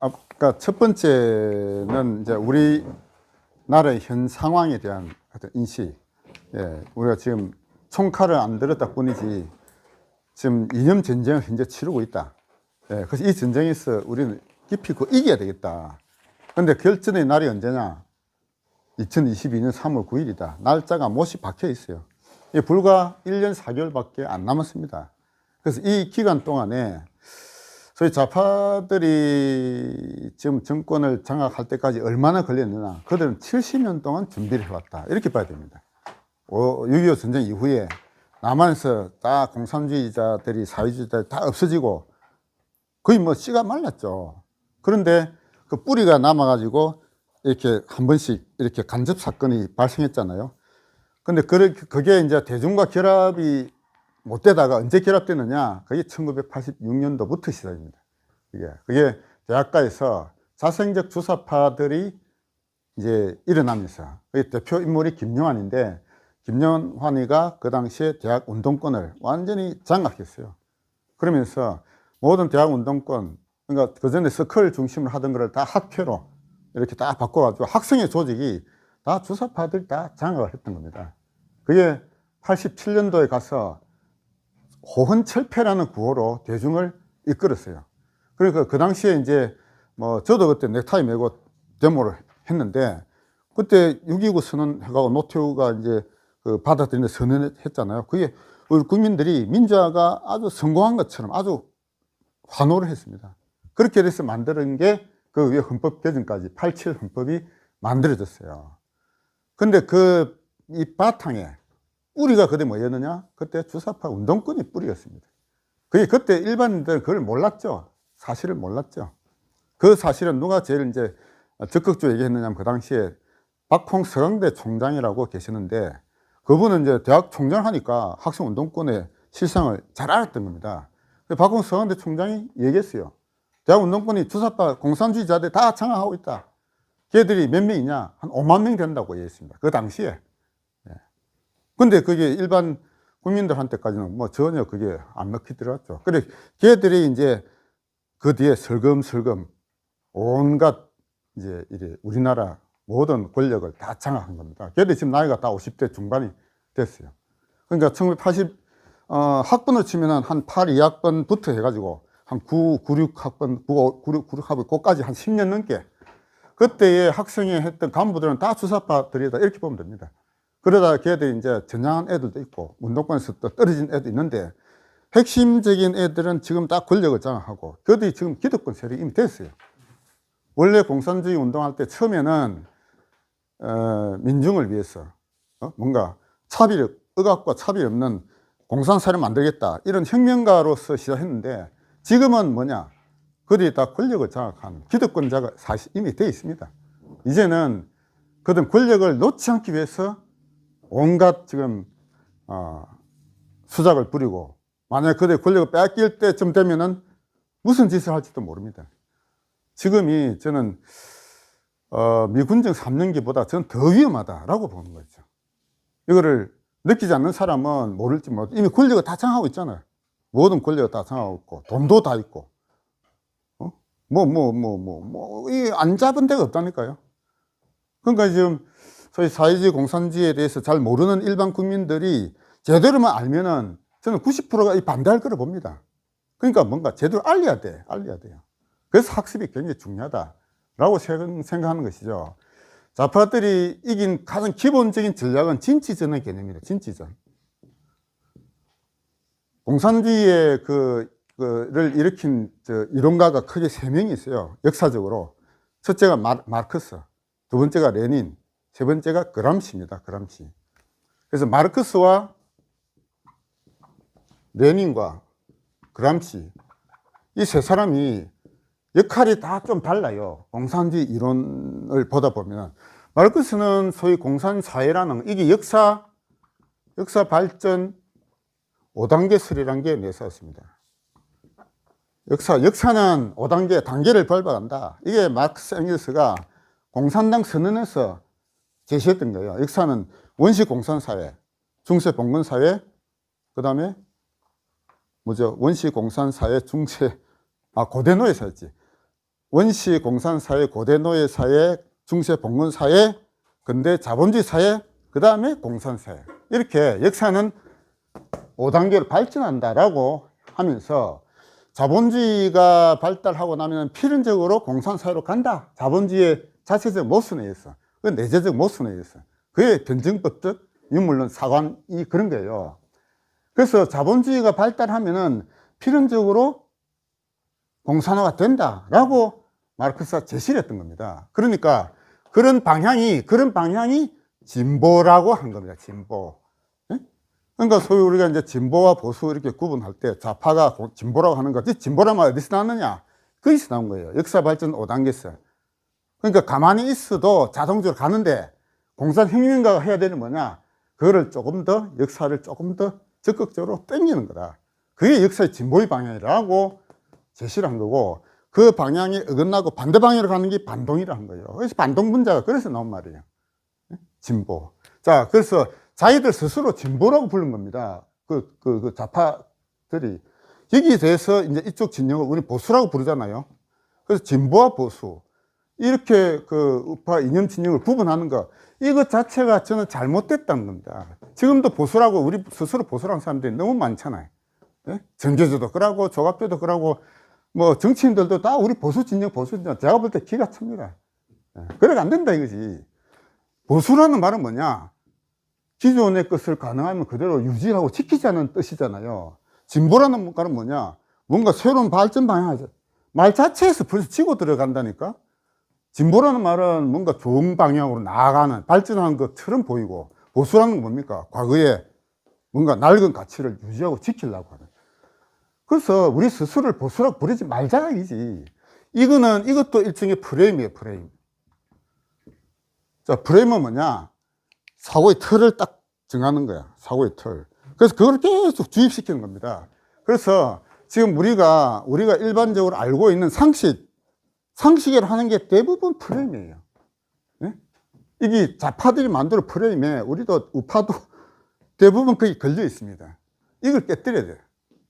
아까 첫 번째는 이제 우리나라의 현 상황에 대한 어떤 인식. 예, 우리가 지금 총칼을 안 들었다 뿐이지 지금 이념 전쟁을 현재 치르고 있다. 예, 그래서 이 전쟁에서 우리는 깊이 이겨야 되겠다. 근데 결전의 날이 언제냐? 2022년 3월 9일이다. 날짜가 못이 박혀 있어요. 불과 1년 4개월밖에 안 남았습니다. 그래서 이 기간 동안에 소위 좌파들이 지금 정권을 장악할 때까지 얼마나 걸렸느냐. 그들은 70년 동안 준비를 해왔다. 이렇게 봐야 됩니다. 6.25 전쟁 이후에 남한에서 다 공산주의자들이 사회주의자들이 다 없어지고 거의 뭐 씨가 말랐죠. 그런데 그 뿌리가 남아가지고 이렇게 한 번씩 이렇게 간접 사건이 발생했잖아요. 근데 그게 이제 대중과 결합이 못 되다가 언제 결합되느냐? 그게 1986년도부터 시작입니다. 그게 대학가에서 자생적 주사파들이 이제 일어나면서, 그게 대표 인물이 김영환인데, 김영환이가 그 당시에 대학 운동권을 완전히 장악했어요. 그러면서 모든 대학 운동권, 그러니까 그 전에 서클 중심으로 하던 거를 다 학회로 이렇게 다 바꿔가지고 학생의 조직이 다 주사파들 다 장악을 했던 겁니다. 그게 87년도에 가서 호헌철폐라는 구호로 대중을 이끌었어요. 그러니까 그 당시에 이제 뭐 저도 그때 넥타이 메고 데모를 했는데 그때 6.29 선언해가고 노태우가 이제 그 받아들이는 선언을 했잖아요. 그게 우리 국민들이 민주화가 아주 성공한 것처럼 아주 환호를 했습니다. 그렇게 돼서 만드는 게 그 위에 헌법 개정까지 87 헌법이 만들어졌어요. 근데 이 바탕에 뿌리가 그때 뭐였느냐? 그때 주사파 운동권이 뿌리였습니다. 그때 일반인들은 그걸 몰랐죠. 사실을 몰랐죠. 그 사실은 누가 제일 이제 적극적으로 얘기했느냐면 그 당시에 박홍 서강대 총장이라고 계시는데 그분은 이제 대학 총장 하니까 학생 운동권의 실상을 잘 알았던 겁니다. 박홍 서강대 총장이 얘기했어요. 대학 운동권이 주사파 공산주의자들 다 장악하고 있다. 걔들이 몇 명이냐? 한 5만 명 된다고 얘기했습니다. 그 당시에. 근데 그게 일반 국민들한테까지는 뭐 전혀 그게 안 먹히 들어갔죠. 그래, 걔들이 이제 그 뒤에 슬금슬금 온갖 이제 우리나라 모든 권력을 다 장악한 겁니다. 걔들이 지금 나이가 다 50대 중반이 됐어요. 그러니까 1980, 학번을 치면은 한 8, 2학번부터 해가지고 한 9, 96학번, 96학번, 그까지 한 10년 넘게 그때의 학생회 했던 간부들은 다 주사파들이다. 이렇게 보면 됩니다. 그러다 걔들이 이제 전향한 애들도 있고, 운동권에서 또 떨어진 애도 있는데, 핵심적인 애들은 지금 다 권력을 장악하고, 그들이 지금 기득권 세력이 이미 됐어요. 원래 공산주의 운동할 때 처음에는, 민중을 위해서, 뭔가 억압과 차별이 없는 공산사회를 만들겠다. 이런 혁명가로서 시작했는데, 지금은 뭐냐? 그들이 다 권력을 장악하는 기득권자가 사실 이미 되어 있습니다. 이제는 그들 권력을 놓지 않기 위해서 온갖 지금 수작을 부리고 만약에 그들의 권력을 뺏길 때쯤 되면은 무슨 짓을 할지도 모릅니다. 지금이 저는 미군정 3년기보다 저는 더 위험하다라고 보는 거죠. 이거를 느끼지 않는 사람은 모를지 몰라도 이미 권력을 다 장악하고 있잖아요. 모든 권력을 다 장악하고 있고 돈도 다 있고 이 안 잡은 데가 없다니까요. 그러니까 지금 소위 사회주의 공산주의에 대해서 잘 모르는 일반 국민들이 제대로만 알면은 저는 90%가 반대할 거라 봅니다. 그러니까 뭔가 제대로 알려야 돼요. 그래서 학습이 굉장히 중요하다라고 생각하는 것이죠. 좌파들이 이긴 가장 기본적인 전략은 진취전의 개념입니다. 진취전. 공산주의의 를 일으킨 이론가가 크게 3명이 있어요. 역사적으로. 첫째가 마르크스, 두 번째가 레닌, 세 번째가 그람시입니다. 그람시. 그래서 마르크스와 레닌과 그람시, 이 세 사람이 역할이 다 좀 달라요. 공산주의 이론을 보다 보면. 마르크스는 소위 공산사회라는, 이게 역사 발전 5단계설이라는 게 내세웠습니다. 역사는 5단계, 단계를 밟아간다. 이게 마크스 앵겔스가 공산당 선언에서 제시했던 거예요. 역사는 원시 공산사회, 중세 봉건사회, 그 다음에 원시 공산사회, 중세, 고대 노예사였지. 원시 공산사회, 고대 노예사회, 중세 봉건사회, 근대 자본주의 사회, 그 다음에 공산사회. 이렇게 역사는 5단계로 발전한다라고 하면서 자본주의가 발달하고 나면 필연적으로 공산사회로 간다. 자본주의의 자체적 모순에 의해서, 그 내재적 모순에 의해서. 그게 변증법적 유물론 사관이 그런 거예요. 그래서 자본주의가 발달하면은 필연적으로 공산화가 된다라고 마르크스가 제시를 했던 겁니다. 그러니까 그런 방향이 진보라고 한 겁니다. 진보. 그러니까 소위 우리가 이제 진보와 보수 이렇게 구분할 때 좌파가 진보라고 하는 거지, 진보라면 어디서 나왔느냐? 거기서 나온 거예요. 역사 발전 5단계에서. 그러니까 가만히 있어도 자동적으로 가는데 공산혁명가가 해야 되는 뭐냐? 그거를 조금 더, 역사를 조금 더 적극적으로 당기는 거다. 그게 역사의 진보의 방향이라고 제시를 한 거고, 그 방향에 어긋나고 반대 방향으로 가는 게 반동이라 한 거예요. 그래서 반동분자가 그래서 나온 말이에요. 진보. 자, 그래서 자기들 스스로 진보라고 부른 겁니다. 그 좌파들이. 여기에 대해서 이제 이쪽 진영을 우리 보수라고 부르잖아요. 그래서 진보와 보수. 이렇게 그 우파 이념 진영을 구분하는 거, 이것 자체가 저는 잘못됐다는 겁니다. 지금도 보수라고, 우리 스스로 보수라는 사람들이 너무 많잖아요. 예? 정교조도 그러고, 조갑조도 그러고, 뭐 정치인들도 다 우리 보수 진영. 제가 볼 때 기가 찹니다. 예. 그래가 안 된다 이거지. 보수라는 말은 뭐냐? 기존의 것을 가능하면 그대로 유지하고 지키자는 뜻이잖아요. 진보라는 말은 뭐냐? 뭔가 새로운 발전 방향하죠. 말 자체에서 벌써 치고 들어간다니까? 진보라는 말은 뭔가 좋은 방향으로 나아가는, 발전하는 것처럼 보이고, 보수라는 건 뭡니까? 과거에 뭔가 낡은 가치를 유지하고 지키려고 하는. 그래서 우리 스스로를 보수라고 부르지 말자 이지. 이것도 일종의 프레임이에요, 프레임. 자, 프레임은 뭐냐? 사고의 틀을 딱 정하는 거야. 사고의 틀. 그래서 그걸 계속 주입시키는 겁니다. 그래서 지금 우리가 일반적으로 알고 있는 상식이라 하는 게 대부분 프레임이에요. 네? 이게 좌파들이 만든 프레임에 우리도 우파도 대부분 거기 걸려 있습니다. 이걸 깨뜨려야 돼.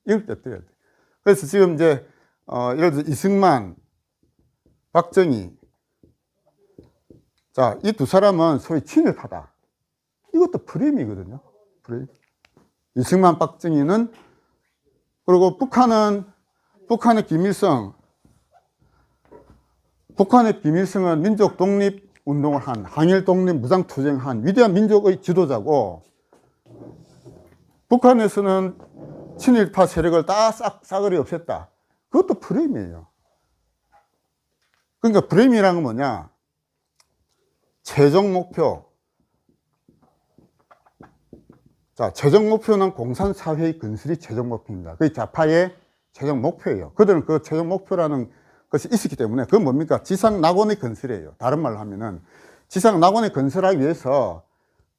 이걸 깨뜨려야 돼. 그래서 지금 이제, 예를 들어 이승만, 박정희. 자, 이 두 사람은 소위 친일파다. 이것도 프레임이거든요. 프레임. 이승만, 박정희는, 그리고 북한의 김일성. 북한의 김일성은 민족 독립 운동을 한, 항일 독립 무장 투쟁한 위대한 민족의 지도자고, 북한에서는 친일파 세력을 다 싸그리 없앴다. 그것도 프레임이에요. 그러니까 프레임이라는 건 뭐냐? 최종 목표. 자, 최종 목표는 공산사회의 건설이 최종 목표입니다. 그게 좌파의 최종 목표예요. 그들은 그 최종 목표라는 것이 있었기 때문에, 그건 뭡니까? 지상 낙원의 건설이에요. 다른 말로 하면은, 지상 낙원의 건설하기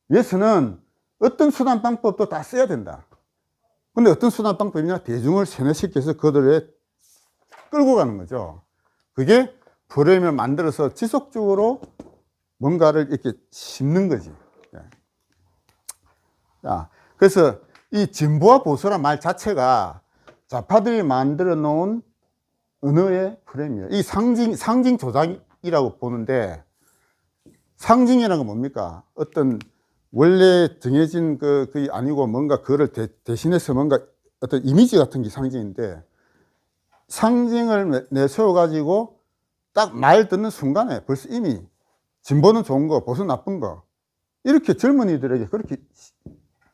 위해서는 어떤 수단 방법도 다 써야 된다. 근데 어떤 수단 방법이냐? 대중을 세뇌시켜서 그들을 끌고 가는 거죠. 그게 프레임을 만들어서 지속적으로 뭔가를 이렇게 심는 거지. 자, 그래서 이 진보와 보수란 말 자체가 좌파들이 만들어 놓은 언어의 프레임이에요. 이 상징 조작이라고 보는데, 상징이라는 건 뭡니까? 어떤 원래 정해진 그게 아니고 뭔가 그거를 대신해서 뭔가 어떤 이미지 같은 게 상징인데, 상징을 내세워가지고 딱 말 듣는 순간에 벌써 이미 진보는 좋은 거, 보수는 나쁜 거, 이렇게 젊은이들에게 그렇게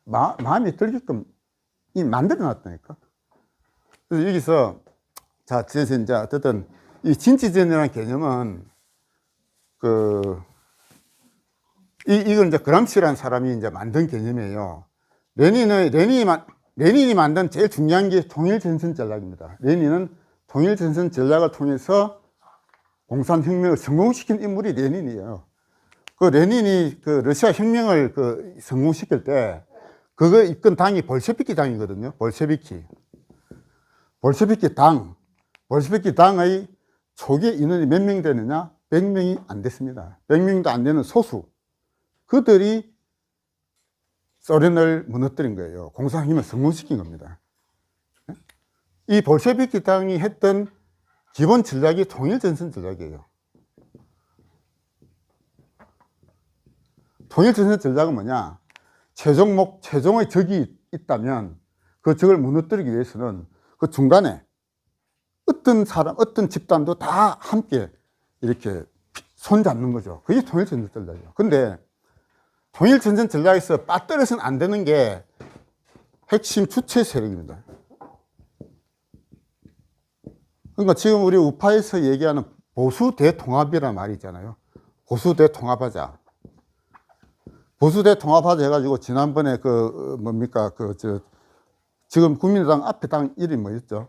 마음이 들게끔 만들어 놨다니까. 그래서 여기서, 자, 그래서 이제 어쨌든 이 진취전이라는 개념은 이건 이제 그람시라는 사람이 이제 만든 개념이에요. 레닌이 만든 제일 중요한 게 통일전선 전략입니다. 레닌은 통일전선 전략을 통해서 공산혁명을 성공시킨 인물이 레닌이에요. 그 레닌이 그 러시아 혁명을 성공시킬 때 그거 이끈 당이 볼셰비키 당이거든요. 볼셰비키 당의 초기 인원이 몇 명 되느냐? 100명이 안 됐습니다. 100명도 안 되는 소수. 그들이 소련을 무너뜨린 거예요. 공산혁명을 성공시킨 겁니다. 이 볼셰비키 당이 했던 기본 전략이 통일전선 전략이에요. 통일전선 전략은 뭐냐? 최종의 적이 있다면 그 적을 무너뜨리기 위해서는 그 중간에 어떤 사람, 어떤 집단도 다 함께 이렇게 손잡는 거죠. 그게 통일전선 전략이에요. 근데 통일전선 전략에서 빠뜨려서는 안 되는 게 핵심 주체 세력입니다. 그러니까 지금 우리 우파에서 얘기하는 보수 대통합이라는 말이 있잖아요. 보수 대통합하자. 보수 대통합하자 해가지고 지난번에 지금 국민의당 앞에 당 이름이 뭐였죠?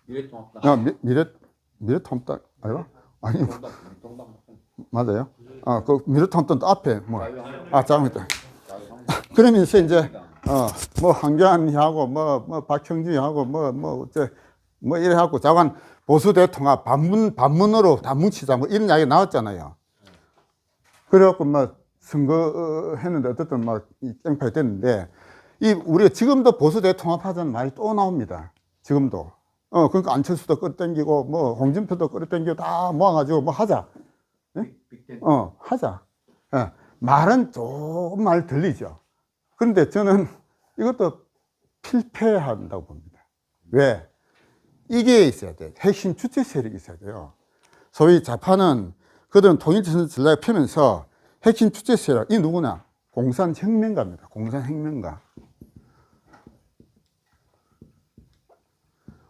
미래통합당. 미래통합당 아니요? 아니 맞아요? 그 미래통합당 앞에 잘못했다. 그러면서 이제 황교안이하고 박형준이하고 이래 하고 자관 보수 대통합 반문으로 다 뭉치자 이런 이야기 나왔잖아요. 그래갖고 선거 했는데 어쨌든 깽판이 됐는데 우리가 지금도 보수 대통합하자는 말이 또 나옵니다. 지금도. 그러니까 안철수도 끌어당기고 홍준표도 끌어당기고 다 모아가지고 하자. 네? 하자. 말은 조금 말 들리죠. 그런데 저는 이것도 필패한다고 봅니다. 왜? 이게 있어야 돼. 핵심 주체 세력이 있어야 돼요. 소위 좌파는 그들은 통일전선 전략을 펴면서 핵심 주체 세력, 이 누구냐? 공산혁명가입니다. 공산혁명가.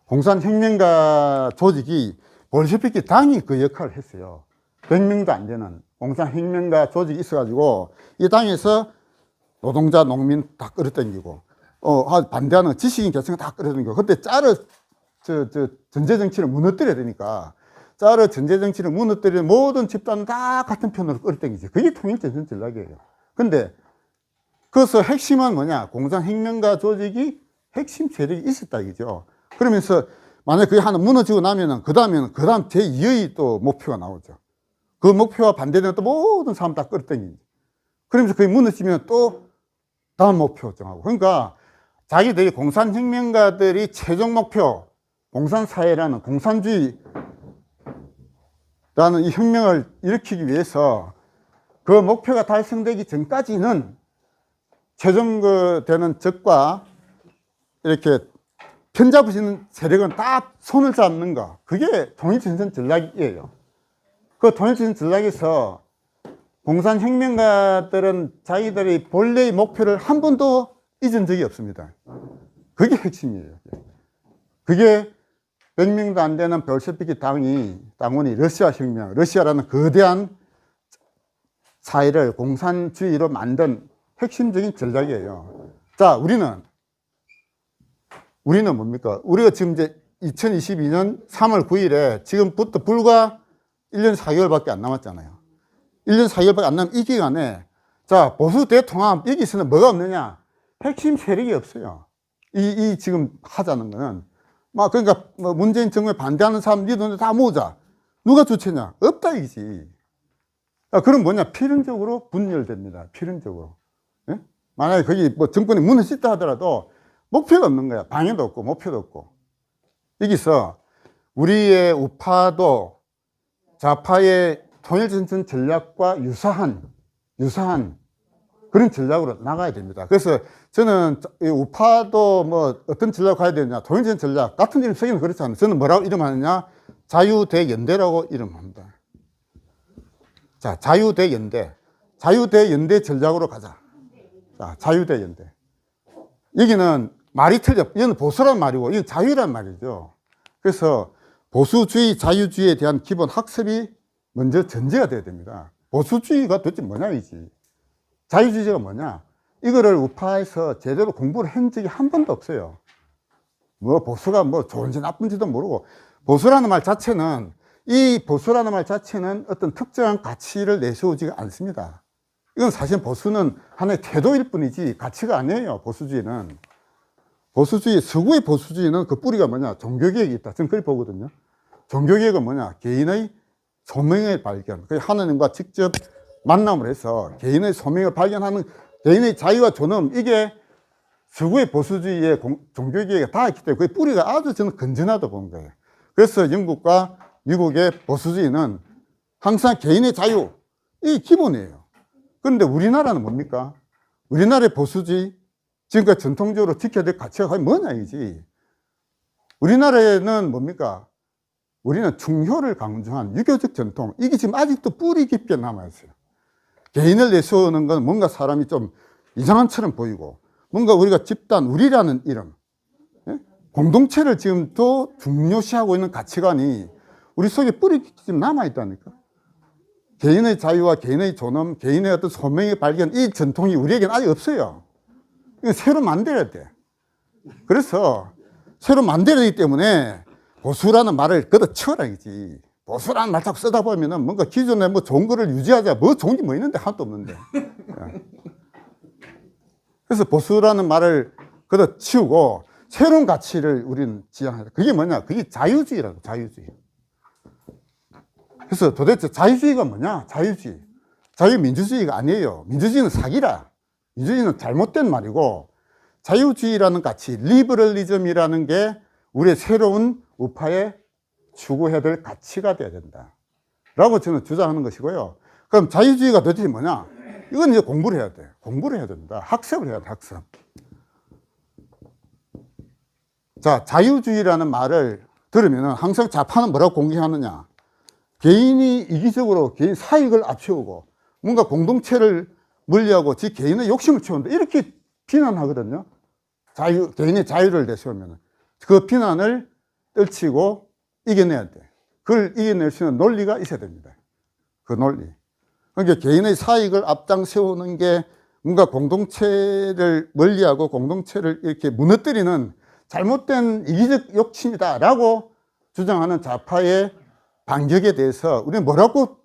공산혁명가 조직이 볼셰비키 당이 그 역할을 했어요. 100명도 안 되는 공산혁명가 조직이 있어가지고 이 당에서 노동자, 농민 다 끌어당기고 반대하는 지식인 계층 다 끌어당기고 그때 전제정치를 무너뜨려야 되니까 전제정치를 무너뜨리는 모든 집단은 다 같은 편으로 끌어당기죠. 그게 통일전선 전략이에요. 근데 그래서 핵심은 뭐냐? 공산혁명가 조직이 핵심 세력이 있었다 이거죠. 그러면서 만약에 그게 하나 무너지고 나면은 그 다음 제2의 또 목표가 나오죠. 그 목표와 반대되는 또 모든 사람 다 끌어당기죠. 그러면서 그게 무너지면 또 다음 목표 정하고. 그러니까 자기들이 공산혁명가들이 최종 목표 공산사회라는 공산주의라는 이 혁명을 일으키기 위해서 그 목표가 달성되기 전까지는 최종 되는 적과 이렇게 편잡으시는 세력은 다 손을 잡는 거. 그게 통일전선 전략이에요. 그 통일전선 전략에서 공산혁명가들은 자기들의 본래의 목표를 한 번도 잊은 적이 없습니다. 그게 핵심이에요. 그게 100명도 안 되는 볼셰비키 당원이 러시아라는 거대한 사회를 공산주의로 만든 핵심적인 전략이에요. 자, 우리는 뭡니까? 우리가 지금 이제 2022년 3월 9일에 지금부터 불과 1년 4개월밖에 안 남았잖아요. 1년 4개월밖에 안 남은 이 기간에 자, 보수 대통합 여기서는 뭐가 없느냐? 핵심 세력이 없어요. 이 지금 하자는 거는 그러니까 문재인 정부에 반대하는 사람 니들 다 모으자. 누가 주체냐? 없다 이거지. 그럼 뭐냐? 필연적으로 분열됩니다. 필연적으로. 예? 만약에 거기 정권이 무너졌다 하더라도 목표가 없는 거야. 방향도 없고 목표도 없고. 여기서 우리의 우파도 좌파의 통일전선 전략과 유사한 그런 전략으로 나가야 됩니다. 그래서 저는 우파도 어떤 전략을 가야 되느냐, 통일전선 전략 같은 이름 쓰기는 그렇지 않아요. 저는 뭐라고 이름하느냐, 자유대연대라고 이름합니다. 자, 자유대연대 전략으로 가자. 자, 자유대연대. 여기는 말이 틀려. 이건 보수란 말이고 이건 자유란 말이죠. 그래서 보수주의, 자유주의에 대한 기본 학습이 먼저 전제가 돼야 됩니다. 보수주의가 도대체 뭐냐 이지. 자유주의가 뭐냐? 이거를 우파에서 제대로 공부를 한 적이 한 번도 없어요. 보수가 좋은지 나쁜지도 모르고, 보수라는 말 자체는 어떤 특정한 가치를 내세우지가 않습니다. 이건 사실 보수는 하나의 태도일 뿐이지 가치가 아니에요. 서구의 보수주의는 그 뿌리가 뭐냐? 종교개혁이 있다. 저는 그렇게 보거든요. 종교개혁은 뭐냐? 개인의 소명의 발견. 하나님과 직접 만남을 해서 개인의 소명을 발견하는 개인의 자유와 존엄, 이게 서구의 보수주의의 종교개혁에 다 있기 때문에 그 뿌리가 아주 저는 건전하다고 보는 거예요. 그래서 영국과 미국의 보수주의는 항상 개인의 자유, 이게 기본이에요. 그런데 우리나라는 뭡니까? 우리나라의 보수주의, 지금까지 전통적으로 지켜야 될 가치가 뭐냐 이지. 우리나라에는 뭡니까? 우리는 중효를 강조한 유교적 전통, 이게 지금 아직도 뿌리 깊게 남아있어요. 개인을 내세우는 건 뭔가 사람이 좀 이상한처럼 보이고, 뭔가 우리가 집단, 우리라는 이름, 공동체를 지금 또 중요시하고 있는 가치관이 우리 속에 뿌리 깊게 남아있다니까. 개인의 자유와 개인의 존엄, 개인의 어떤 소명의 발견, 이 전통이 우리에게는 아직 없어요. 이거 새로 만들어야 돼. 그래서 새로 만들어야 되기 때문에 보수라는 말을 걷어치워라 이지. 보수라는 말 자꾸 쓰다 보면은 뭔가 기존에 뭐 좋은 거를 유지하자, 뭐 좋은 게 뭐 있는데 하나도 없는데. 그래서 보수라는 말을 걷어치우고 새로운 가치를 우리는 지향하자. 그게 뭐냐? 그게 자유주의라고, 자유주의. 그래서 도대체 자유주의가 뭐냐? 자유주의. 자유민주주의가 아니에요. 민주주의는 사기라. 민주주의는 잘못된 말이고, 자유주의라는 가치, 리버럴리즘이라는 게 우리의 새로운 우파에 추구해야 될 가치가 돼야 된다 라고 저는 주장하는 것이고요. 그럼 자유주의가 도대체 뭐냐? 이건 이제 공부를 해야 돼. 공부를 해야 된다. 학습을 해야 돼, 학습. 자, 자유주의라는 말을 들으면 항상 좌파는 뭐라고 공개하느냐? 개인이 이기적으로 개인 사익을 앞세우고 뭔가 공동체를 멀리하고 지 개인의 욕심을 채운다, 이렇게 비난하거든요. 개인의 자유를 내세우면 그 비난을 떨치고 이겨내야 돼. 그걸 이겨낼 수 있는 논리가 있어야 됩니다. 그 논리. 그러니까 개인의 사익을 앞장 세우는 게 뭔가 공동체를 멀리하고 공동체를 이렇게 무너뜨리는 잘못된 이기적 욕심이다라고 주장하는 좌파의 반격에 대해서 우리는 뭐라고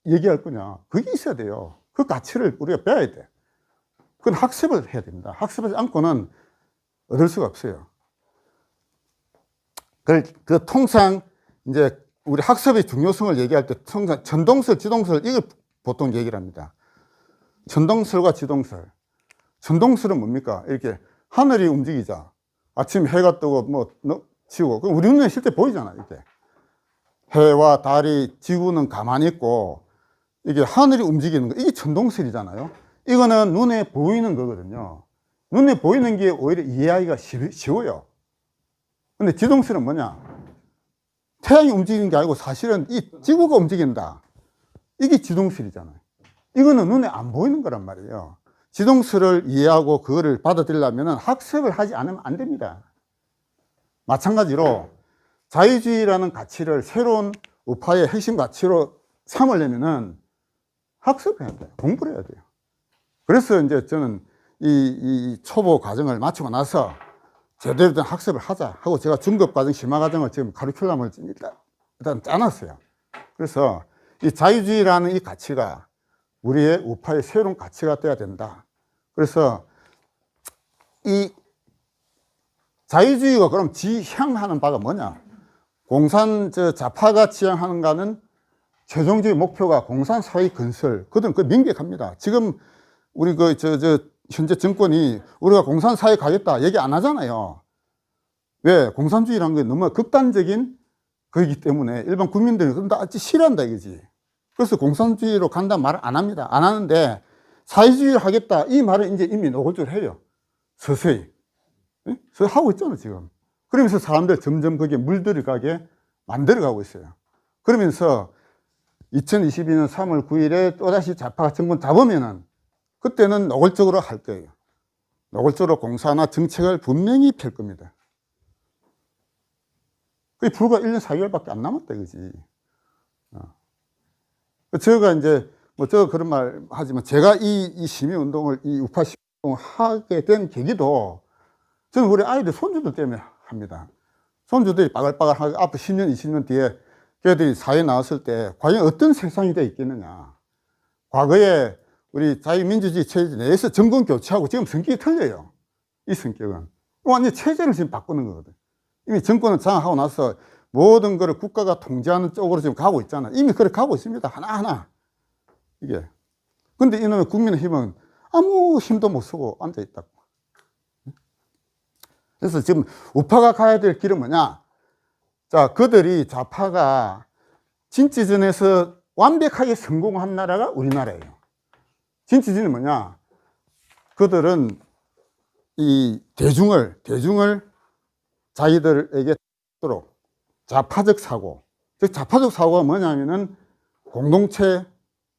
얘기할 거냐? 그게 있어야 돼요. 그 가치를 우리가 배워야 돼. 그건 학습을 해야 됩니다. 학습하지 않고는 얻을 수가 없어요. 그 통상 이제 우리 학습의 중요성을 얘기할 때 통상 전동설, 지동설, 이걸 보통 얘기를 합니다. 전동설과 지동설. 전동설은 뭡니까? 이렇게 하늘이 움직이자. 아침 해가 뜨고 뭐 지고, 그럼 우리 눈에 실제 보이잖아, 이렇게. 해와 달이, 지구는 가만히 있고 이게 하늘이 움직이는 거, 이게 전동설이잖아요. 이거는 눈에 보이는 거거든요. 눈에 보이는 게 오히려 이해하기가 쉬워요. 근데 지동설은 뭐냐? 태양이 움직이는 게 아니고 사실은 이 지구가 움직인다. 이게 지동설이잖아요. 이거는 눈에 안 보이는 거란 말이에요. 지동설을 이해하고 그거를 받아들이려면 학습을 하지 않으면 안 됩니다. 마찬가지로 자유주의라는 가치를 새로운 우파의 핵심 가치로 삼으려면은 학습을 해야 돼요. 공부를 해야 돼요. 그래서 이제 저는 이 초보 과정을 마치고 나서 제대로 된 학습을 하자 하고 제가 중급 과정, 심화 과정을 지금 카리큘럼을 일단 짜놨어요. 그래서 이 자유주의라는 이 가치가 우리의 우파의 새로운 가치가 돼야 된다. 그래서 이 자유주의가 그럼 지향하는 바가 뭐냐? 좌파가 지향하는가는 최종적인 목표가 공산사회 건설. 그건 명백합니다. 지금 우리 현재 정권이 우리가 공산사회 가겠다 얘기 안 하잖아요. 왜? 공산주의라는 게 너무 극단적인 거이기 때문에 일반 국민들이 그럼 다 싫어한다 이거지. 그래서 공산주의로 간다는 말을 안 합니다. 안 하는데 사회주의를 하겠다 이 말을 이제 이미 노골적으로 해요. 서서히. 하고 있잖아요, 지금. 그러면서 사람들 점점 거기에 물들어가게 만들어가고 있어요. 그러면서 2022년 3월 9일에 또다시 좌파가 정권 잡으면은 그때는 노골적으로 할 거예요. 노골적으로 공사나 정책을 분명히 펼 겁니다. 그게 불과 1년 4개월밖에 안 남았다, 그지? 제가 이제, 제가 그런 말 하지만 제가 이 시민운동을, 이 우파 시민운동을 하게 된 계기도 저는 우리 아이들, 손주들 때문에 합니다. 손주들이 빠글빠글하게 앞으로 10년, 20년 뒤에 걔들이 사회에 나왔을 때 과연 어떤 세상이 되어 있겠느냐. 과거에 우리 자유민주주의 체제 내에서 정권 교체하고 지금 성격이 틀려요. 이 성격은. 완전 체제를 지금 바꾸는 거거든. 이미 정권을 장악하고 나서 모든 것을 국가가 통제하는 쪽으로 지금 가고 있잖아요. 이미 그렇게 가고 있습니다. 하나하나. 이게. 근데 이놈의 국민의힘은 아무 힘도 못 쓰고 자, 그들이 좌파가 진취전에서 완벽하게 성공한 나라가 우리나라예요. 진취전이 뭐냐? 그들은 이 대중을 자기들에게 도록 좌파적 사고, 즉 좌파적 사고가 뭐냐면은 공동체,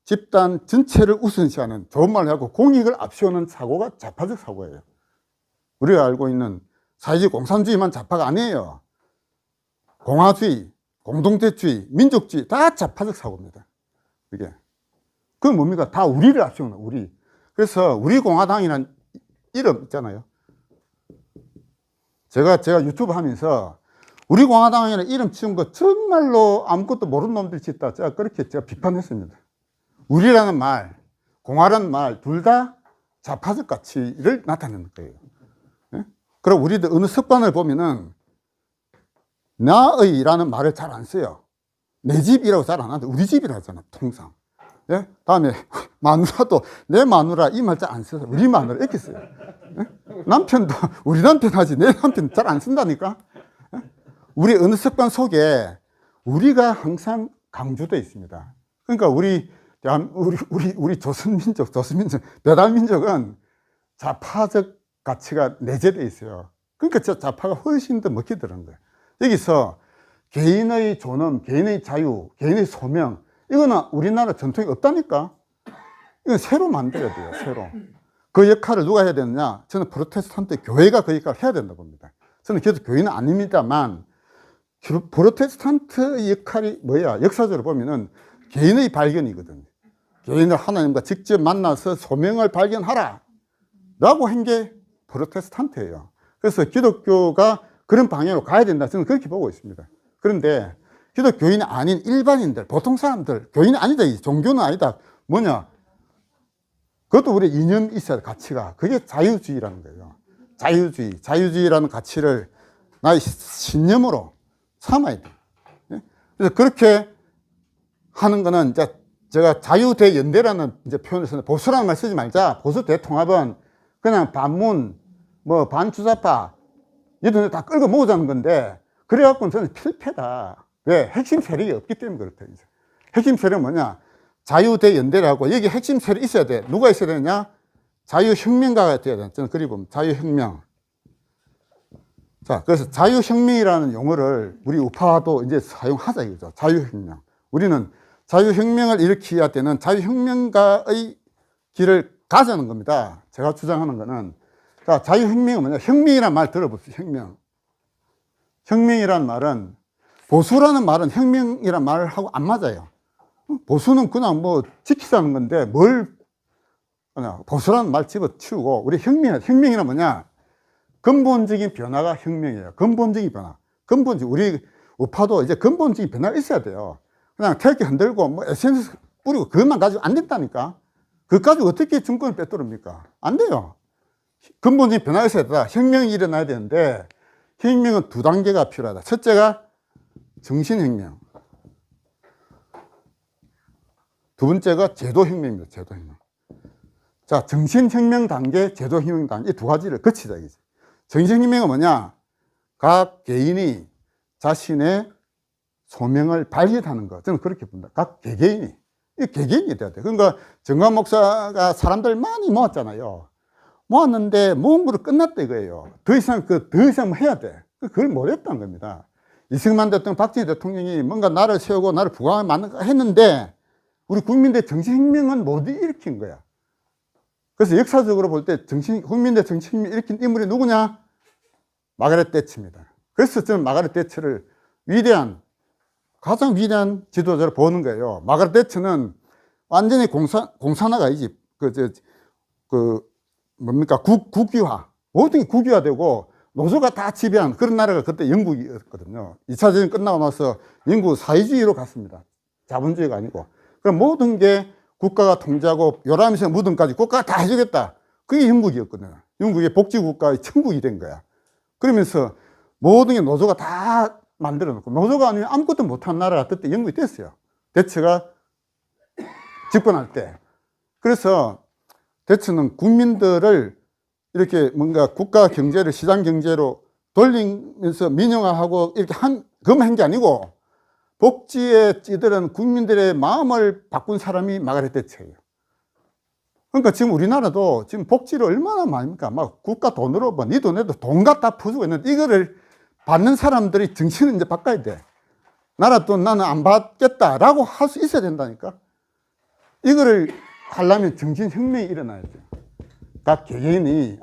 집단 전체를 우선시하는, 좋은 말로 하고 공익을 앞세우는 사고가 좌파적 사고예요. 우리가 알고 있는 사회주의, 공산주의만 좌파가 아니에요. 공화주의, 공동체주의, 민족주의 다 좌파적 사고입니다. 이게 그건 뭡니까? 다 우리를 앞세우는 우리. 그래서 우리 공화당이라는 이름 있잖아요. 제가 유튜브 하면서 우리 공화당이라는 이름 지은 거 정말로 아무것도 모르는 놈들이 짓다. 제가 그렇게 비판했습니다. 우리라는 말, 공화라는 말 둘 다 좌파적 가치를 나타내는 거예요. 예? 그리고 우리도 어느 습관을 보면은 나의라는 말을 잘 안 써요. 내 집이라고 잘 안 하는데 우리 집이라 하잖아, 통상. 예? 다음에 마누라도 내 마누라 이 말 잘 안 써서 우리 마누라 이렇게 써요. 예? 남편도 우리 남편 하지 내 남편 잘 안 쓴다니까. 예? 우리 어느 습관 속에 우리가 항상 강조되어 있습니다. 그러니까 우리 조선민족, 배달민족은 좌파적 가치가 내재되어 있어요. 그러니까 저 좌파가 훨씬 더 먹히더라는 거예요. 여기서 개인의 존엄, 개인의 자유, 개인의 소명, 이거는 우리나라 전통이 없다니까. 이건 새로 만들어야 돼요, 새로. 그 역할을 누가 해야 되느냐? 저는 프로테스탄트 교회가 그 역할을 해야 된다고 봅니다. 저는 계속 교회는 아닙니다만, 프로테스탄트 역할이 뭐야? 역사적으로 보면은 개인의 발견이거든요. 개인을 하나님과 직접 만나서 소명을 발견하라 라고 한 게 프로테스탄트예요. 그래서 기독교가 그런 방향으로 가야 된다. 저는 그렇게 보고 있습니다. 그런데 기독교인이 아닌 일반인들, 보통 사람들, 교인이 아니다, 종교는 아니다. 뭐냐? 그것도 우리 이념이 있어야 돼, 가치가. 그게 자유주의라는 거예요. 자유주의라는 가치를 나의 신념으로 삼아야 돼. 그래서 그렇게 하는 거는 이제 제가 자유대연대라는 이제 표현을 쓰는데, 보수라는 말 쓰지 말자. 보수 대통합은 그냥 반문, 뭐 반주사파, 얘들 다 끌고 모으자는 건데, 그래갖고는 저는 필패다. 왜? 핵심 세력이 없기 때문에 그렇다. 이제. 핵심 세력은 뭐냐? 자유대연대라고 여기 핵심 세력이 있어야 돼. 누가 있어야 되느냐? 자유혁명가가 돼야 돼. 저는 그리 보면 자유혁명. 자, 그래서 자유혁명이라는 용어를 우리 우파도 이제 사용하자 이거죠. 자유혁명. 우리는 자유혁명을 일으켜야 되는 자유혁명가의 길을 가자는 겁니다. 제가 주장하는 거는. 자, 자유혁명은 뭐냐? 혁명이라는 말 들어보세요. 혁명. 혁명이라는 말은, 보수라는 말은 혁명이라는 말을 하고 안 맞아요. 보수는 그냥 뭐 지키자는 건데 보수라는 말 집어치우고, 우리 혁명이란 뭐냐? 근본적인 변화가 혁명이에요. 근본적인 변화. 우리 우파도 이제 근본적인 변화가 있어야 돼요. 그냥 태극기 흔들고 뭐 SNS 뿌리고 그것만 가지고 안 된다니까. 그것 가지고 어떻게 정권을 빼뚫습니까? 안 돼요. 근본적인 변화가 있어야 된다. 혁명이 일어나야 되는데, 혁명은 두 단계가 필요하다. 첫째가 정신혁명. 두 번째가 제도혁명입니다. 제도혁명. 자, 정신혁명 단계, 제도혁명 단계, 이 두 가지를 거치자, 이거지. 정신혁명은 뭐냐? 각 개인이 자신의 소명을 발견하는 것. 저는 그렇게 본다. 각 개개인이. 이 개개인이 돼야 돼. 그러니까 정관 목사가 사람들 많이 모았잖아요. 모았는데 모은 거로 끝났다 이거예요. 더 이상 뭐 해야 돼. 그걸 못 했다는 겁니다. 이승만 대통령, 박정희 대통령이 뭔가 나를 세우고 나를 부강을 했는데, 우리 국민들 정신혁명은 못 일으킨 거야. 그래서 역사적으로 볼 때 국민들 정신혁명 일으킨 인물이 누구냐? 마가렛 대처입니다. 그래서 저는 마가렛 대처를 가장 위대한 지도자로 보는 거예요. 마가렛 대처는 완전히 공산화가 아니지. 국유화. 모든 게 국유화되고 노조가 다 지배한 그런 나라가 그때 영국이었거든요. 2차 대전 끝나고 나서 영국 사회주의로 갔습니다. 자본주의가 아니고. 그럼 모든 게 국가가 통제하고 요람에서 무덤까지 국가가 다 해주겠다. 그게 영국이었거든요. 영국의 복지국가의 천국이 된 거야. 그러면서 모든 게 노조가 다 만들어 놓고, 노조가 아니면 아무것도 못한 나라가 그때 영국이 됐어요. 대처가 집권할 때. 그래서 대처는 국민들을 이렇게 뭔가 국가 경제를 시장 경제로 돌리면서 민영화하고 이렇게 그만 한 게 아니고 복지에 찌들은 국민들의 마음을 바꾼 사람이 마가렛 대처예요. 그러니까 지금 우리나라도 지금 복지를 얼마나 많습니까? 막 국가 돈으로 뭐 네 돈에도 돈 갖다 퍼주고 있는데 이거를 받는 사람들이 정신을 이제 바꿔야 돼. 나라 돈 나는 안 받겠다라고 할 수 있어야 된다니까. 이거를 하려면 정신혁명이 일어나야 돼요. 각 개개인이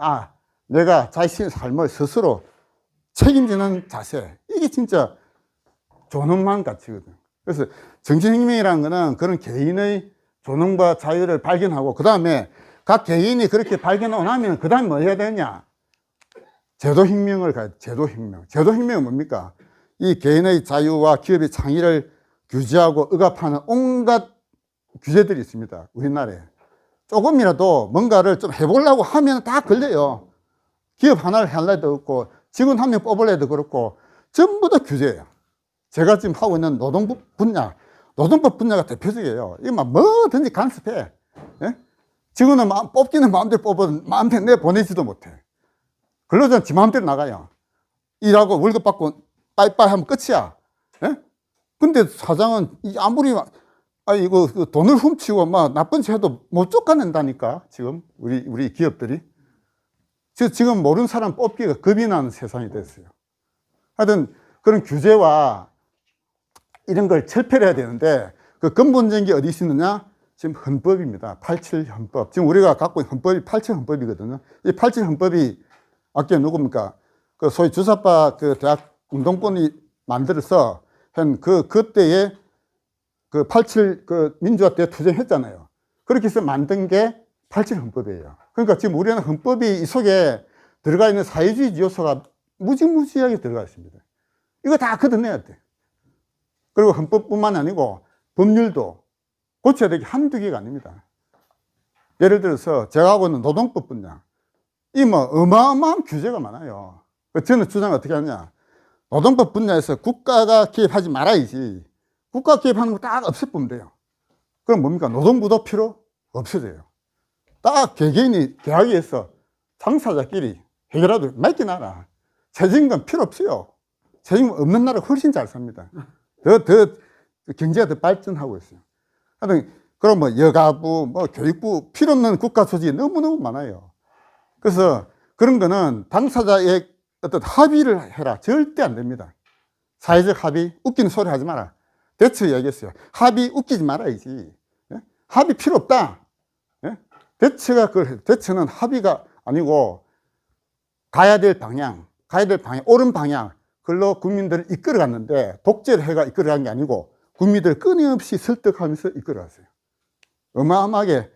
내가 자신의 삶을 스스로 책임지는 자세, 이게 진짜 존엄한 가치거든. 그래서 정신혁명이라는 거는 그런 개인의 존엄과 자유를 발견하고 그 다음에 각 개인이 그렇게 발견하고 나면 그 다음에 뭐 해야 되냐? 제도혁명을 가야 돼. 제도혁명. 제도혁명은 뭡니까? 이 개인의 자유와 기업의 창의를 규제하고 억압하는 온갖 규제들이 있습니다. 우리나라에. 조금이라도 뭔가를 좀 해보려고 하면 다 걸려요. 기업 하나를 하려도 그렇고 직원 한 명 뽑으려도 그렇고 전부 다 규제예요. 제가 지금 하고 있는 노동법 분야가 대표적이에요. 이거 막 뭐든지 간섭해. 예? 직원은 뽑기는 마음대로 뽑아도 마음대로 내보내지도 못해. 근로자는 지 마음대로 나가요. 일하고 월급 받고 빠이빠이 하면 끝이야. 예? 근데 사장은 아무리 이거 돈을 훔치고 막 나쁜 짓 해도 못 쫓아낸다니까. 지금 우리 기업들이 지금 모르는 사람 뽑기가 겁이 나는 세상이 됐어요. 하여튼 그런 규제와 이런 걸 철폐해야 되는데 그 근본적인 게 어디 있느냐? 지금 헌법입니다. 87 헌법. 지금 우리가 갖고 있는 헌법이 87 헌법이거든요. 이 87 헌법이 아까 누굽니까? 그 소위 주사파 그 대학 운동권이 만들어서 한 그때에 그 87 그 민주화 때 투쟁했잖아요. 그렇게 해서 만든 게 87 헌법이에요. 그러니까 지금 우리는 헌법이 이 속에 들어가 있는 사회주의 요소가 무지무지하게 들어가 있습니다. 이거 다 걷어내야 돼. 그리고 헌법뿐만 아니고 법률도 고쳐야 될 게 한두 개가 아닙니다. 예를 들어서 제가 하고 있는 노동법 분야, 이 뭐 어마어마한 규제가 많아요. 저는 주장을 어떻게 하냐? 노동법 분야에서 국가가 개입하지 말아야지. 국가 개입하는 거 딱 없애보면 돼요. 그럼 뭡니까? 노동부도 필요 없어져요. 딱 개개인이 계약에서 당사자끼리 해결하도 맡기 나라. 최저임금 필요 없어요. 최저임금 없는 나라 훨씬 잘 삽니다. 더 경제가 더 발전하고 있어요. 하여튼 그럼 뭐 여가부, 뭐 교육부 필요 없는 국가 조직이 너무너무 많아요. 그래서 그런 거는 당사자의 어떤 합의를 해라. 절대 안 됩니다. 사회적 합의, 웃기는 소리 하지 마라. 대처 이야기했어요. 합의 웃기지 말아야지. 예? 합의 필요 없다. 예? 대처는 합의가 아니고 가야 될 방향, 옳은 방향, 그걸로 국민들을 이끌어갔는데 독재를 해가 이끌어간 게 아니고 국민들을 끊임없이 설득하면서 이끌어갔어요. 어마어마하게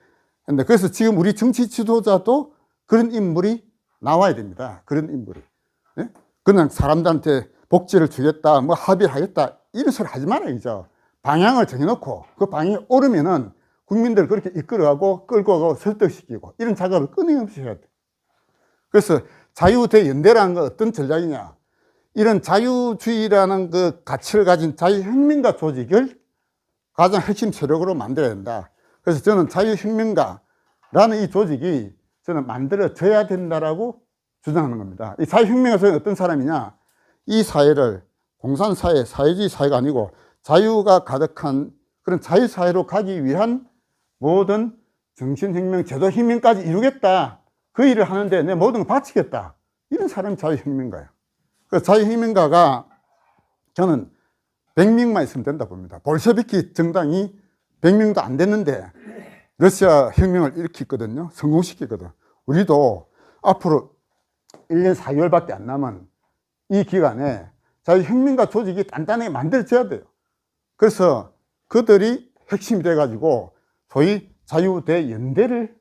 했는데 그래서 지금 우리 정치 지도자도 그런 인물이 나와야 됩니다. 그런 인물이. 예? 그냥 사람들한테 복지를 주겠다, 뭐 합의를 하겠다, 이런 소리 하지 말아야죠. 방향을 정해놓고 그 방향이 오르면은 국민들을 그렇게 이끌어가고 끌고 가고 설득시키고 이런 작업을 끊임없이 해야 돼. 그래서 자유대연대라는 건 어떤 전략이냐? 이런 자유주의라는 그 가치를 가진 자유혁명가 조직을 가장 핵심 세력으로 만들어야 된다. 그래서 저는 자유혁명가라는 이 조직이 저는 만들어져야 된다라고 주장하는 겁니다. 이 자유혁명가 조직은 어떤 사람이냐? 이 사회를 공산사회, 사회주의 사회가 아니고 자유가 가득한 그런 자유사회로 가기 위한 모든 정신혁명, 제도혁명까지 이루겠다. 그 일을 하는데 내 모든 걸 바치겠다. 이런 사람이 자유혁명가예요. 그 자유혁명가가 저는 100명만 있으면 된다 봅니다. 볼셰비키 정당이 100명도 안 됐는데 러시아 혁명을 일으켰거든요. 성공시켰거든. 우리도 앞으로 1년 4개월밖에 안 남은 이 기간에 자유혁명가 조직이 단단하게 만들어져야 돼요. 그래서 그들이 핵심이 돼가지고 소위 자유대연대를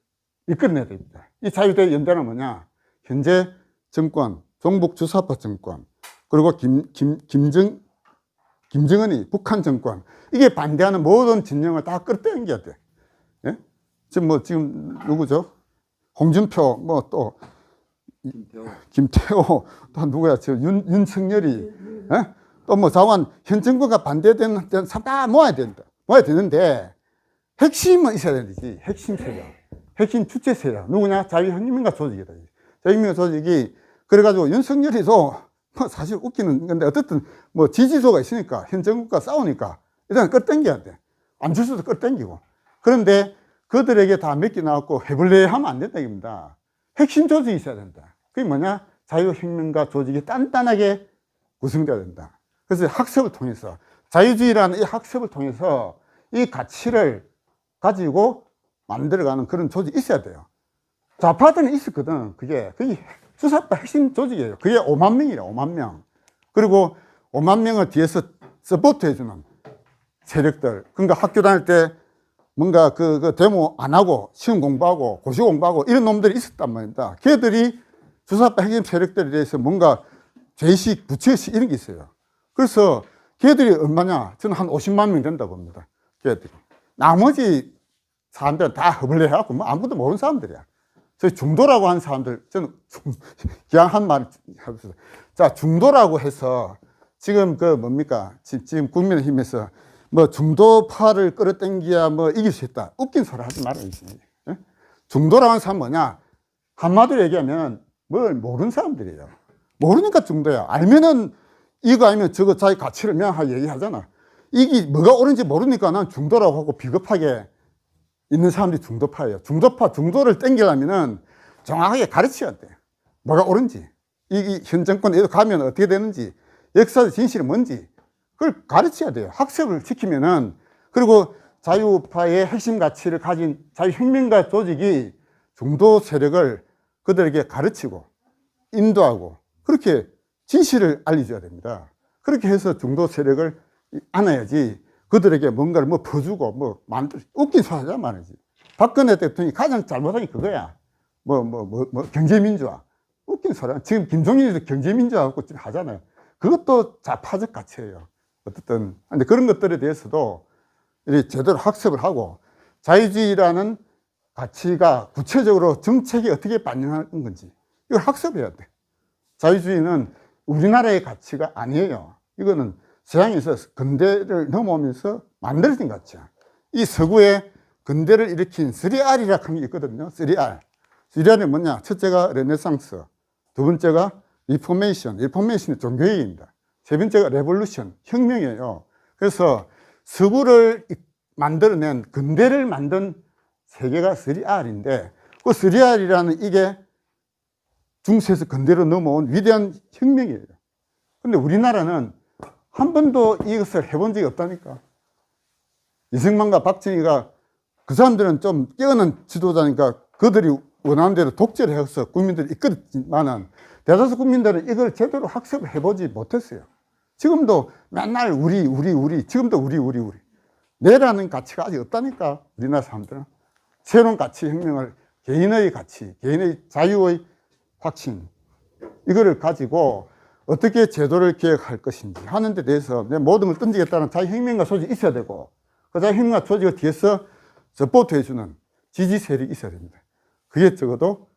이끌어내야 됩니다. 이 자유대연대는 뭐냐? 현재 정권, 종북 주사파 정권, 그리고 김정은이 북한 정권, 이게 반대하는 모든 진영을 다 끌어당겨야 돼. 예? 지금 누구죠? 홍준표, 뭐 또 김태호, 또 누구야? 윤석열이, 예? 또 뭐 자원 현 정부가 반대되는 사람 다 모아야 된다. 모아야 되는데 핵심은 있어야 되지. 핵심 세력, 핵심 주체 세력 누구냐? 자유혁명가 조직이다. 자유혁명가 조직이 그래가지고 윤석열이도 사실 웃기는 건데, 어쨌든 뭐 지지도가 있으니까, 현 정국과 싸우니까 일단 끌당겨야 돼. 안 줄 수도 끌당기고. 그런데 그들에게 다 몇 개 나왔고 해볼래 하면 안 된다 입니다. 핵심 조직이 있어야 된다. 그게 뭐냐? 자유혁명가 조직이 단단하게 구성돼야 된다. 그래서 학습을 통해서, 자유주의라는 이 학습을 통해서 이 가치를 가지고 만들어가는 그런 조직이 있어야 돼요. 좌파들은 있었거든. 그게 주사파 핵심 조직이에요. 그게 5만 명이에요. 5만 명. 그리고 5만 명을 뒤에서 서포트 해주는 세력들. 그러니까 학교 다닐 때 뭔가 그 데모 안 하고 시험 공부하고 고시 공부하고 이런 놈들이 있었단 말입니다. 걔들이 주사파 핵심 세력들에 대해서 뭔가 죄의식, 부채의식 이런 게 있어요. 그래서 걔들이 얼마냐? 저는 한 50만 명 된다고 봅니다. 걔들이. 나머지 사람들은 다 허블레 해갖고 뭐 아무것도 모르는 사람들이야. 저희 중도라고 하는 사람들, 저는 그냥 한 말 해보세요. 자, 중도라고 해서 지금 뭡니까? 지금 국민의힘에서 뭐 중도파를 끌어당겨야 뭐 이길 수 있다. 웃긴 소리 하지 말아야지. 중도라고 하는 사람은 뭐냐? 한마디로 얘기하면 뭘 모르는 사람들이에요. 모르니까 중도야. 알면은 이거 아니면 저거 자기 가치를 명확하게 얘기하잖아. 이게 뭐가 옳은지 모르니까 난 중도라고 하고 비겁하게 있는 사람들이 중도파예요. 중도를 땡기려면은 정확하게 가르쳐야 돼. 뭐가 옳은지. 이 현 정권에 가면 어떻게 되는지, 역사의 진실이 뭔지, 그걸 가르쳐야 돼요. 학습을 시키면은, 그리고 자유파의 핵심 가치를 가진 자유혁명가 조직이 중도 세력을 그들에게 가르치고, 인도하고, 그렇게 진실을 알려줘야 됩니다. 그렇게 해서 중도 세력을 안아야지, 그들에게 뭔가를 뭐 퍼주고, 뭐 웃긴 소리 하자 말이지. 박근혜 대통령이 가장 잘못한 게 그거야. 경제민주화. 웃긴 소리. 지금 김종인에서 경제민주화 갖고 지금 하잖아요. 그것도 좌파적 가치예요. 어쨌든. 근데 그런 것들에 대해서도 이렇게 제대로 학습을 하고, 자유주의라는 가치가 구체적으로 정책에 어떻게 반영하는 건지, 이걸 학습해야 돼. 자유주의는 우리나라의 가치가 아니에요. 이거는 서양에서 근대를 넘어오면서 만들어진 가치야. 이 서구에 근대를 일으킨 3R이라고 하는 게 있거든요. 3R. 3R이 뭐냐? 첫째가 르네상스, 두 번째가 리포메이션. 리포메이션이 종교개혁입니다. 세 번째가 레볼루션, 혁명이에요. 그래서 서구를 만들어낸, 근대를 만든 세계가 3R인데, 그 3R이라는 이게 중세에서 근대로 넘어온 위대한 혁명이에요. 근데 우리나라는 한 번도 이것을 해본 적이 없다니까. 이승만과 박정희가, 그 사람들은 좀 깨어난 지도자니까 그들이 원하는 대로 독재를 해서 국민들이 이끌었지만은, 대다수 국민들은 이걸 제대로 학습을 해보지 못했어요. 지금도 맨날 우리, 지금도 우리. 내라는 가치가 아직 없다니까, 우리나라 사람들은. 새로운 가치 혁명을, 개인의 가치, 개인의 자유의 확신, 이거를 가지고 어떻게 제도를 개혁할 것인지 하는 데 대해서 모든 걸 던지겠다는 자유혁명가 조직이 있어야 되고, 그 자유혁명가 조직을 뒤에서 서포트 해주는 지지 세력이 있어야 됩니다. 그게 적어도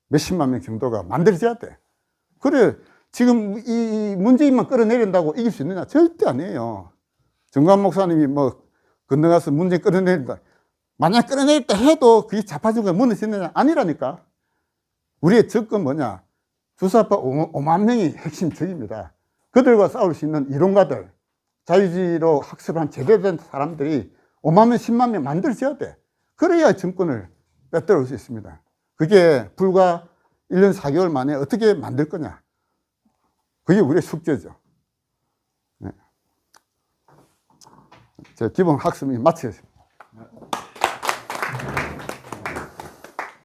몇십만 명 정도가 만들어져야 돼. 그래, 지금 이 문재인만 끌어내린다고 이길 수 있느냐? 절대 아니에요. 정관 목사님이 뭐 건너가서 문재인 끌어내린다. 만약 끌어내린다 해도 그게 좌파정권이 무너지느냐? 아니라니까. 우리의 접근 뭐냐? 주사파 5만 명이 핵심 적입니다. 그들과 싸울 수 있는 이론가들, 자유주의로 학습한 제대로 된 사람들이 5만 명, 10만 명 만들어져야 돼. 그래야 정권을 빼앗을 수 있습니다. 그게 불과 1년 4개월 만에 어떻게 만들 거냐? 그게 우리의 숙제죠. 네. 제 기본 학습이 마치겠습니다.